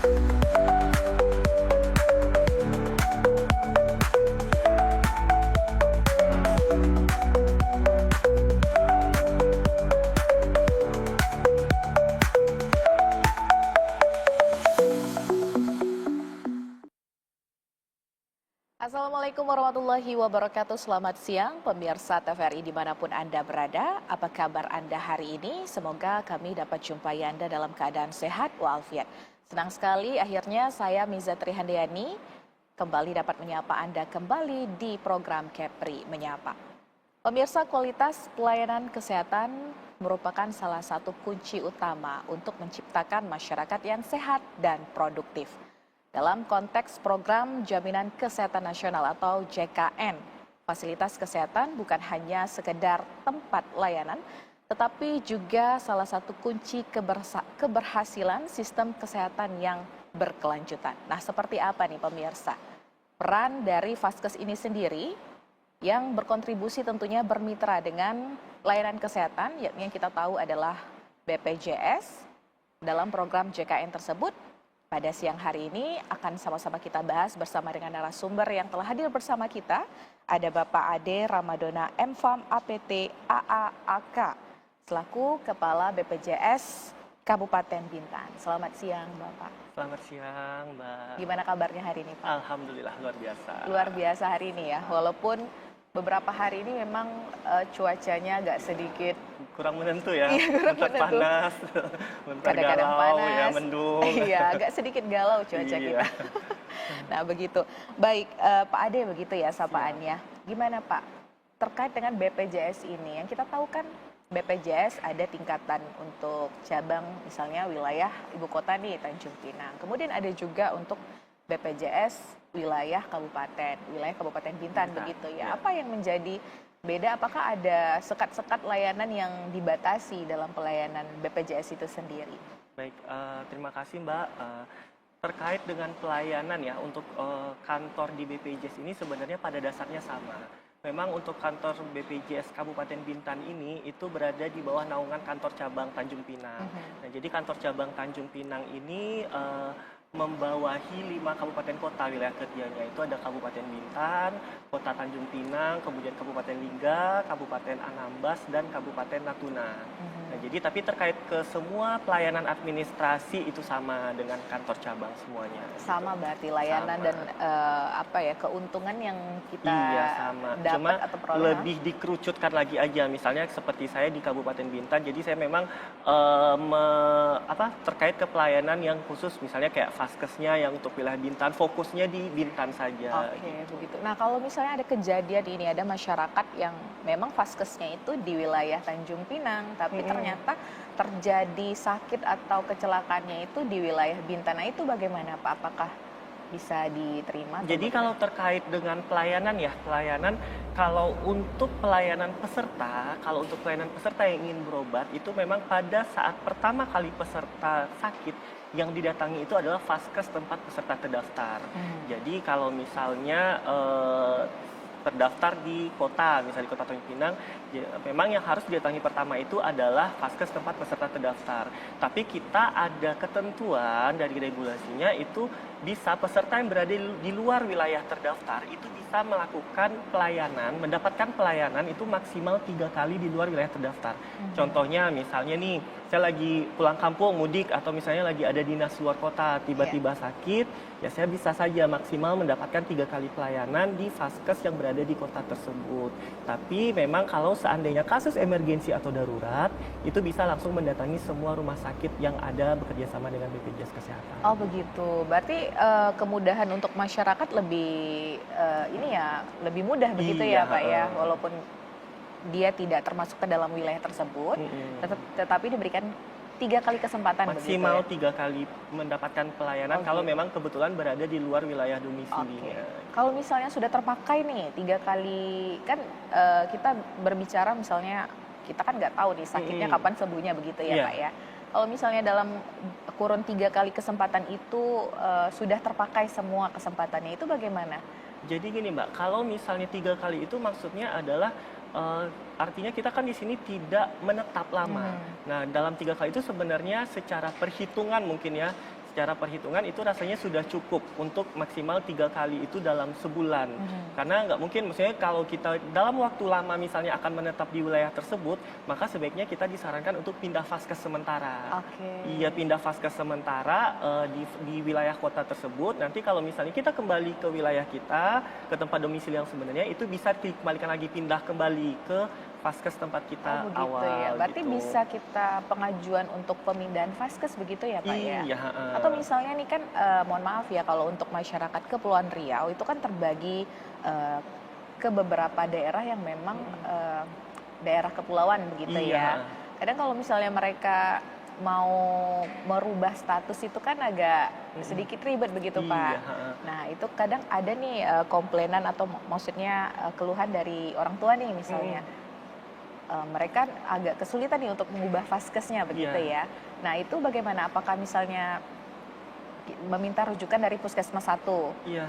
Assalamualaikum warahmatullahi wabarakatuh. Selamat siang pemirsa TVRI dimanapun Anda berada. Apa kabar Anda hari ini? Semoga kami dapat jumpai Anda dalam keadaan sehat walafiat. Senang sekali akhirnya saya Miza Trihandayani kembali dapat menyapa Anda kembali di program Kepri Menyapa. Pemirsa, kualitas pelayanan kesehatan merupakan salah satu kunci utama untuk menciptakan masyarakat yang sehat dan produktif. Dalam konteks program Jaminan Kesehatan Nasional atau JKN, fasilitas kesehatan bukan hanya sekedar tempat layanan, tetapi juga salah satu kunci keberhasilan sistem kesehatan yang berkelanjutan. Nah, seperti apa nih pemirsa? Peran dari Vaskes ini sendiri yang berkontribusi tentunya bermitra dengan layanan kesehatan yang kita tahu adalah BPJS. Dalam program JKN tersebut, pada siang hari ini akan sama-sama kita bahas bersama dengan narasumber yang telah hadir bersama kita. Ada Bapak Ade Ramadona MFAM APT AAAK selaku Kepala BPJS Kabupaten Bintan. Selamat siang Bapak. Selamat siang Mbak. Gimana kabarnya hari ini Pak? Alhamdulillah luar biasa. Luar biasa hari ini ya, walaupun beberapa hari ini memang cuacanya agak sedikit kurang menentu ya, kurang bentar menentu. panas, bentar Kadang-kadang galau, panas, ya mendung. Iya, agak sedikit galau cuaca Iya. kita. Nah begitu. Baik, Pak Ade begitu ya sapaannya. Gimana Pak, terkait dengan BPJS ini, yang kita tahu kan BPJS ada tingkatan untuk cabang misalnya wilayah ibu kota nih Tanjung Pinang. Kemudian ada juga untuk BPJS wilayah Kabupaten Bintan begitu ya. Apa yang menjadi beda? Apakah ada sekat-sekat layanan yang dibatasi dalam pelayanan BPJS itu sendiri? Baik, terima kasih Mbak. Terkait dengan pelayanan ya untuk kantor di BPJS ini sebenarnya pada dasarnya sama. Memang untuk kantor BPJS Kabupaten Bintan ini itu berada di bawah naungan kantor cabang Tanjung Pinang. Nah, jadi kantor cabang Tanjung Pinang ini membawahi 5 kabupaten kota wilayah kerjanya. Itu ada Kabupaten Bintan, Kota Tanjung Pinang, kemudian Kabupaten Lingga, Kabupaten Anambas, dan Kabupaten Natuna. Nah, jadi tapi terkait ke semua pelayanan administrasi itu sama dengan kantor cabang semuanya. Sama gitu. berarti layanan Sama. dan keuntungan yang kita Iya sama, cuma dapat atau peroleh. lebih dikerucutkan lagi aja. Misalnya seperti saya di Kabupaten Bintan, jadi saya memang terkait ke pelayanan yang khusus, misalnya kayak Vaskesnya yang untuk wilayah Bintan, fokusnya di Bintan saja. Oke, begitu. Nah, kalau misalnya ada kejadian ini, ada masyarakat yang memang Vaskesnya itu di wilayah Tanjung Pinang, tapi ternyata terjadi sakit atau kecelakaannya itu di wilayah Bintan. Nah, itu bagaimana Pak? Apakah bisa diterima? Jadi kalau terkait dengan pelayanan ya, kalau untuk pelayanan peserta yang ingin berobat itu memang pada saat pertama kali peserta sakit yang didatangi itu adalah Vaskes tempat peserta terdaftar. Jadi kalau misalnya terdaftar di kota, misalnya di Kota Tanjung Pinang, memang yang harus didatangi pertama itu adalah Vaskes tempat peserta terdaftar. Tapi kita ada ketentuan dari regulasinya, itu bisa peserta yang berada di luar wilayah terdaftar itu bisa mendapatkan pelayanan itu maksimal 3 kali di luar wilayah terdaftar. Contohnya misalnya nih, saya lagi pulang kampung mudik atau misalnya lagi ada dinas luar kota, tiba-tiba sakit, ya saya bisa saja maksimal mendapatkan 3 kali pelayanan di Vaskes yang berada di kota tersebut. Tapi memang kalau seandainya kasus emergensi atau darurat, itu bisa langsung mendatangi semua rumah sakit yang ada bekerja sama dengan BPJS Kesehatan. Oh begitu, berarti kemudahan untuk masyarakat lebih lebih mudah begitu ya Pak ya, walaupun dia tidak termasuk ke dalam wilayah tersebut, tetapi diberikan 3 kali kesempatan maksimal begitu ya? 3 kali mendapatkan pelayanan kalau memang kebetulan berada di luar wilayah domisilinya. Kalau misalnya sudah terpakai nih 3 kali, kan kita berbicara misalnya kita kan nggak tahu nih sakitnya kapan sembuhnya begitu ya Pak ya. Kalau misalnya dalam kurun 3 kali kesempatan itu sudah terpakai semua kesempatannya, itu bagaimana? Jadi gini Mbak, kalau misalnya 3 kali itu maksudnya adalah artinya kita kan di sini tidak menetap lama. Nah, dalam 3 kali itu sebenarnya secara perhitungan mungkin ya, secara perhitungan itu rasanya sudah cukup untuk maksimal 3 kali itu dalam sebulan. Karena nggak mungkin, maksudnya kalau kita dalam waktu lama misalnya akan menetap di wilayah tersebut, maka sebaiknya kita disarankan untuk pindah vaskes sementara. Iya, pindah vaskes sementara di wilayah kota tersebut. Nanti kalau misalnya kita kembali ke wilayah kita, ke tempat domisili yang sebenarnya, itu bisa dikembalikan lagi, pindah kembali ke vaskes tempat kita begitu awal. ya. Berarti gitu. bisa kita pengajuan untuk pemindahan vaskes begitu ya Pak ya? Iya, Atau misalnya nih kan, mohon maaf ya kalau untuk masyarakat Kepulauan Riau itu kan terbagi ke beberapa daerah yang memang daerah kepulauan begitu ya. Kadang kalau misalnya mereka mau merubah status itu kan agak sedikit ribet begitu Pak. Nah itu kadang ada nih komplainan atau maksudnya keluhan dari orang tua nih misalnya. Mereka agak kesulitan nih untuk mengubah vaskesnya begitu ya. Nah itu bagaimana? Apakah misalnya meminta rujukan dari puskesmas 1,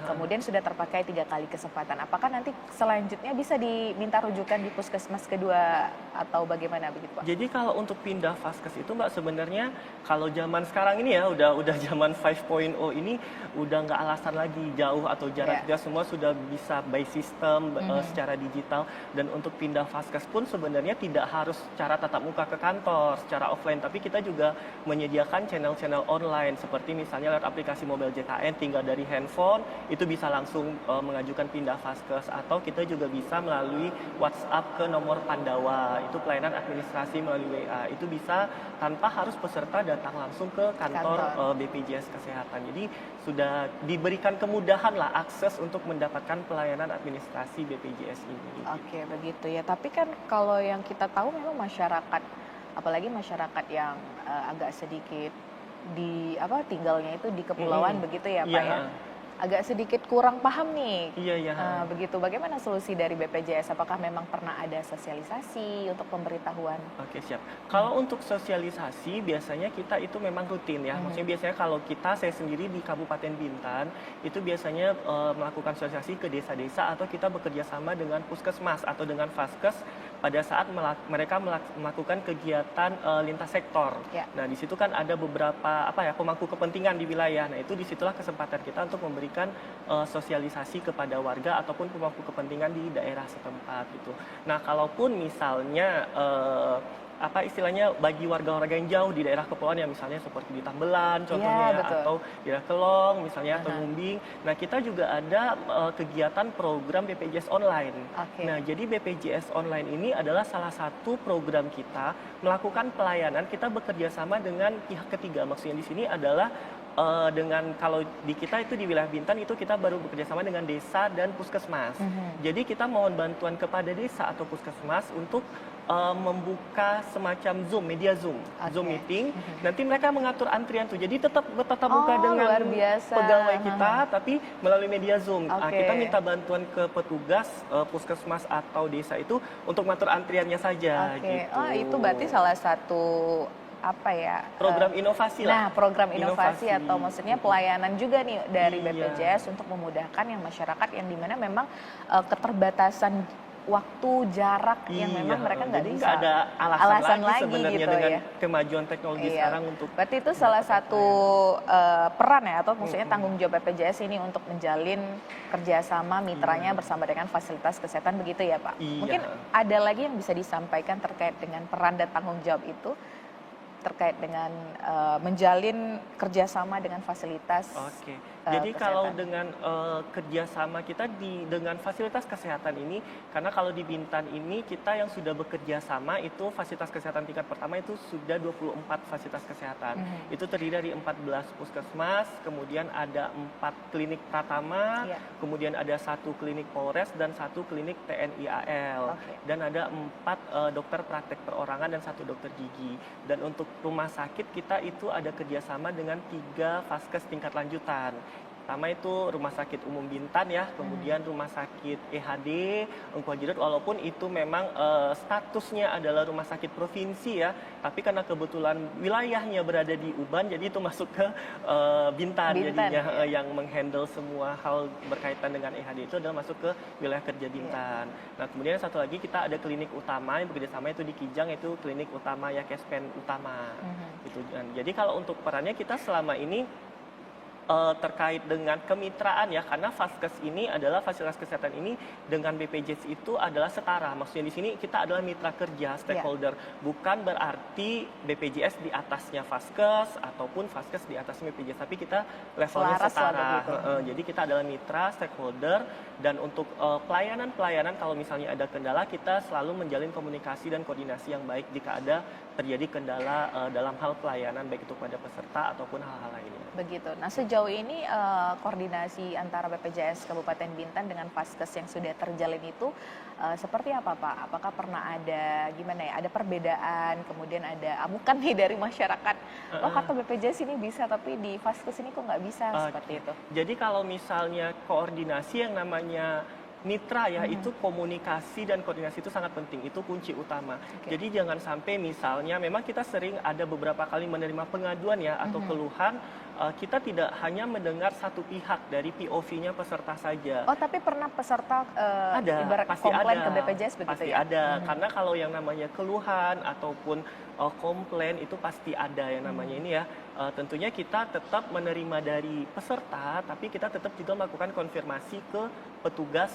kemudian sudah terpakai 3 kali kesempatan. Apakah nanti selanjutnya bisa diminta rujukan di puskesmas kedua atau bagaimana begitu Pak? Jadi kalau untuk pindah vaskes itu Mbak, sebenarnya kalau zaman sekarang ini ya udah zaman 5.0 ini udah nggak alasan lagi jauh atau jarak, kita semua sudah bisa by system secara digital, dan untuk pindah vaskes pun sebenarnya tidak harus secara tatap muka ke kantor, secara offline, tapi kita juga menyediakan channel-channel online seperti misalnya lewat aplikasi mobile JKN, tinggal dari handphone itu bisa langsung mengajukan pindah vaskes, atau kita juga bisa melalui WhatsApp ke nomor Pandawa, itu pelayanan administrasi melalui WA, itu bisa tanpa harus peserta datang langsung ke kantor BPJS Kesehatan. Jadi sudah diberikan kemudahan lah akses untuk mendapatkan pelayanan administrasi BPJS ini. Oke, begitu ya. Tapi kan kalau yang kita tahu memang masyarakat, apalagi masyarakat yang agak sedikit tinggalnya itu di kepulauan begitu ya Pak ya. Agak sedikit kurang paham nih. Begitu. Bagaimana solusi dari BPJS? Apakah memang pernah ada sosialisasi untuk pemberitahuan? Oke, siap. Kalau untuk sosialisasi biasanya kita itu memang rutin ya. Maksudnya biasanya kalau saya sendiri di Kabupaten Bintan itu biasanya melakukan sosialisasi ke desa-desa, atau kita bekerja sama dengan puskesmas atau dengan vaskes pada saat mereka melakukan kegiatan lintas sektor. Nah, di situ kan ada beberapa pemangku kepentingan di wilayah. Nah, itu disitulah kesempatan kita untuk memberikan sosialisasi kepada warga ataupun pemangku kepentingan di daerah setempat gitu. Nah, kalaupun misalnya istilahnya bagi warga-warga yang jauh di daerah kepulauan ya, misalnya seperti di Tambelan contohnya, atau di daerah Kelong misalnya, atau Mumbing. Nah, kita juga ada kegiatan program BPJS online. Nah, jadi BPJS online ini adalah salah satu program kita melakukan pelayanan, kita bekerja sama dengan pihak ketiga. Maksudnya di sini adalah dengan, kalau di kita itu di wilayah Bintan itu kita baru bekerja sama dengan desa dan puskesmas. Jadi kita mohon bantuan kepada desa atau puskesmas untuk membuka semacam Zoom, media Zoom meeting. Nanti mereka mengatur antrian tuh. Jadi tetap bertatap muka dengan pegawai kita, tapi melalui media Zoom. Kita minta bantuan ke petugas puskesmas atau desa itu untuk mengatur antriannya saja. Gitu. Itu berarti salah satu program inovasi lah. Nah, program inovasi atau maksudnya pelayanan juga nih dari BPJS untuk memudahkan yang masyarakat yang dimana memang keterbatasan waktu, jarak yang memang mereka nggak bisa. Nggak ada alasan lagi sebenarnya gitu dengan ya. kemajuan teknologi sekarang untuk. Berarti itu salah satu peran ya, atau maksudnya tanggung jawab BPJS ini untuk menjalin kerjasama mitranya bersama dengan fasilitas kesehatan begitu ya Pak. Mungkin ada lagi yang bisa disampaikan terkait dengan peran dan tanggung jawab itu, terkait dengan menjalin kerjasama dengan fasilitas. Jadi kesehatan. kalau dengan kerjasama kita dengan fasilitas kesehatan ini, karena kalau di Bintan ini kita yang sudah bekerja sama itu fasilitas kesehatan tingkat pertama itu sudah 24 fasilitas kesehatan. Itu terdiri dari 14 puskesmas, kemudian ada 4 klinik pratama, kemudian ada 1 klinik Polres dan 1 klinik TNI AL, dan ada 4 dokter praktek perorangan dan 1 dokter gigi. Dan untuk rumah sakit kita itu ada kerjasama dengan 3 vaskes tingkat lanjutan. Pertama itu Rumah Sakit Umum Bintan ya, kemudian Rumah Sakit EHD Engku Haji Daud, walaupun itu memang statusnya adalah rumah sakit provinsi ya, tapi karena kebetulan wilayahnya berada di Uban, jadi itu masuk ke Bintan jadinya yang menghandle semua hal berkaitan dengan EHD itu adalah masuk ke wilayah kerja Bintan. Nah, kemudian satu lagi kita ada klinik utama yang bekerja sama itu di Kijang, itu klinik utama ya, Kespen Utama. Gitu. Jadi kalau untuk perannya kita selama ini terkait dengan kemitraan ya, karena Vaskes ini adalah fasilitas kesehatan ini dengan BPJS itu adalah setara. Maksudnya di sini kita adalah mitra kerja, stakeholder. Bukan berarti BPJS di atasnya Vaskes ataupun Vaskes di atasnya BPJS, tapi kita levelnya Selaras lah setara. begitu. Jadi kita adalah mitra, stakeholder, dan untuk pelayanan-pelayanan kalau misalnya ada kendala, kita selalu menjalin komunikasi dan koordinasi yang baik jika ada terjadi kendala dalam hal pelayanan baik itu pada peserta ataupun hal-hal lainnya. Begitu. Nah, sejauh ini koordinasi antara BPJS Kabupaten Bintan dengan Vaskes yang sudah terjalin itu seperti apa, Pak? Apakah pernah ada gimana ya? Ada perbedaan, kemudian ada amukan nih dari masyarakat. Oh, kata BPJS ini bisa, tapi di Vaskes ini kok nggak bisa seperti itu. Jadi kalau misalnya koordinasi yang namanya mitra ya, itu komunikasi dan koordinasi itu sangat penting, itu kunci utama. Jadi jangan sampai misalnya memang kita sering ada beberapa kali menerima pengaduan ya atau keluhan, kita tidak hanya mendengar satu pihak dari POV-nya peserta saja. Oh, tapi pernah peserta Ada, ibarat pasti komplain ada, ke BPJS begitu pasti ya? ada. Karena kalau yang namanya keluhan ataupun komplain itu pasti ada yang namanya ini ya. Tentunya kita tetap menerima dari peserta, tapi kita tetap juga melakukan konfirmasi ke petugas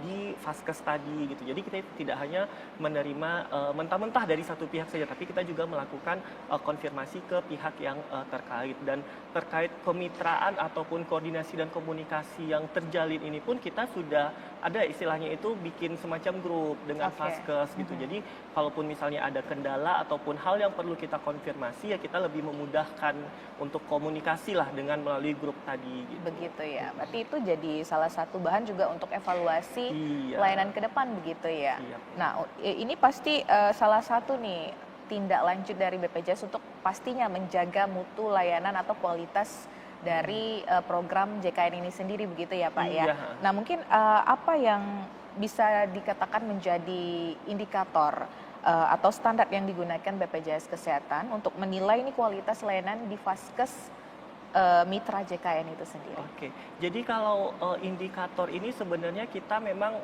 di Vaskes tadi gitu. Jadi kita tidak hanya menerima mentah-mentah dari satu pihak saja, tapi kita juga melakukan konfirmasi ke pihak yang terkait. Dan terkait kemitraan ataupun koordinasi dan komunikasi yang terjalin ini pun kita sudah ada istilahnya itu bikin semacam grup dengan Vaskes gitu. Jadi kalaupun misalnya ada kendala ataupun hal yang perlu kita konfirmasi ya kita lebih memudahkan untuk komunikasi lah dengan melalui grup tadi gitu. Begitu ya. Berarti itu jadi salah satu bahan juga untuk evaluasi pelayanan ke depan begitu ya. Nah, ini pasti salah satu nih tindak lanjut dari BPJS untuk pastinya menjaga mutu layanan atau kualitas dari program JKN ini sendiri begitu ya, Pak ya. Nah, mungkin apa yang bisa dikatakan menjadi indikator atau standar yang digunakan BPJS Kesehatan untuk menilai ini kualitas layanan di Vaskes mitra JKN itu sendiri? Oke, jadi kalau indikator ini sebenarnya kita memang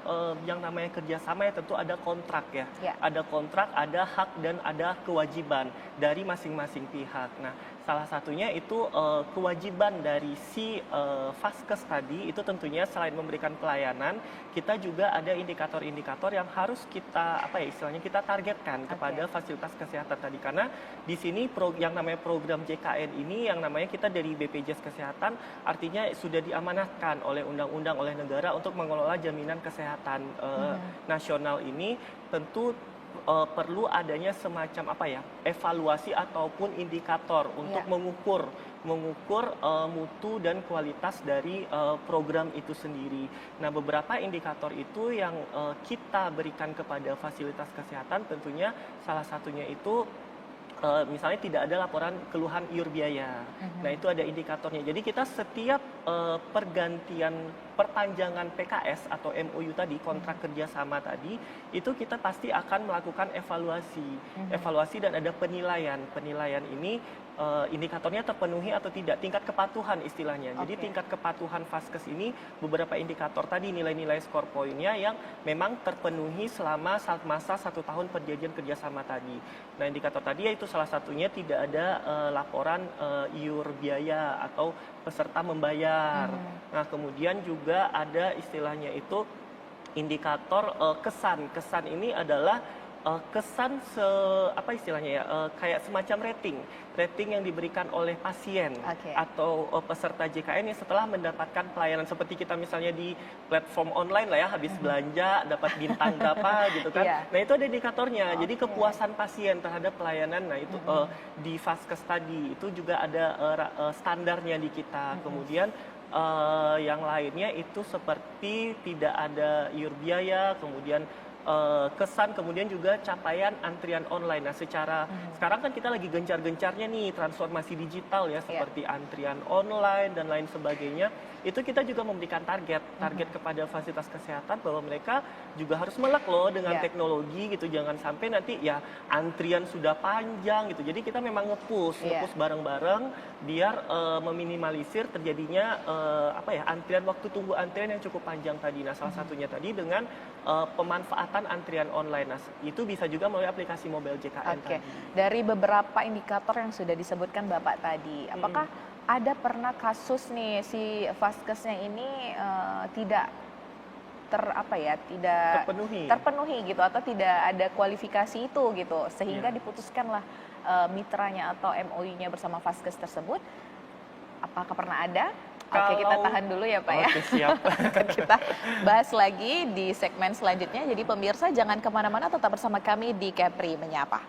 yang namanya kerjasama ya tentu ada kontrak ya. Ada kontrak, ada hak dan ada kewajiban dari masing-masing pihak. Nah, salah satunya itu kewajiban dari si Vaskes tadi itu tentunya selain memberikan pelayanan, kita juga ada indikator-indikator yang harus kita istilahnya kita targetkan kepada fasilitas kesehatan tadi, karena di sini yang namanya program JKN ini yang namanya kita dari BPJS Kesehatan artinya sudah diamanatkan oleh undang-undang oleh negara untuk mengelola jaminan kesehatan nasional ini. Tentu perlu adanya semacam evaluasi ataupun indikator untuk mengukur mutu dan kualitas dari program itu sendiri. Nah, beberapa indikator itu yang kita berikan kepada fasilitas kesehatan tentunya salah satunya itu misalnya tidak ada laporan keluhan iur biaya. Nah, itu ada indikatornya. Jadi kita setiap perpanjangan PKS atau MOU tadi, kontrak kerjasama tadi, itu kita pasti akan melakukan evaluasi dan ada penilaian. Penilaian ini indikatornya terpenuhi atau tidak, tingkat kepatuhan istilahnya. Jadi tingkat kepatuhan Vaskes ini beberapa indikator tadi, nilai-nilai skor poinnya yang memang terpenuhi selama masa 1 tahun perjanjian kerjasama tadi. Nah, indikator tadi yaitu salah satunya tidak ada laporan iur biaya atau peserta membayar. Nah, kemudian juga ada istilahnya itu indikator kesan. Kesan ini adalah kesan kayak semacam rating yang diberikan oleh pasien atau peserta JKN yang setelah mendapatkan pelayanan seperti kita misalnya di platform online lah ya, habis belanja dapat bintang berapa gitu kan. Nah, itu ada indikatornya. Jadi kepuasan pasien terhadap pelayanan. Nah, itu di Vaskes tadi itu juga ada standarnya di kita. Kemudian yang lainnya itu seperti tidak ada iur biaya, kemudian kesan, kemudian juga capaian antrian online. Nah, sekarang kan kita lagi gencar-gencarnya nih transformasi digital ya, seperti antrian online dan lain sebagainya. Itu kita juga memberikan target kepada fasilitas kesehatan bahwa mereka juga harus melek loh dengan teknologi gitu. Jangan sampai nanti ya antrian sudah panjang gitu. Jadi kita memang nge-push bareng-bareng biar meminimalisir terjadinya waktu tunggu antrian yang cukup panjang tadi. Nah, salah satunya tadi dengan pemanfaatan antrian online. Nah, itu bisa juga melalui aplikasi mobile JKN Oke, tadi. dari beberapa indikator yang sudah disebutkan Bapak tadi, apakah ada pernah kasus nih si vaskesnya ini tidak tidak Terpenuhi. terpenuhi gitu atau tidak ada kualifikasi itu gitu sehingga Iya. diputuskanlah mitranya atau MOU-nya bersama vaskes tersebut? Apakah pernah ada? Oke, kita Kalau tahan dulu ya Pak ya. Oke, siap. Akan kita bahas lagi di segmen selanjutnya. Jadi pemirsa jangan kemana-mana, tetap bersama kami di Kepri Menyapa.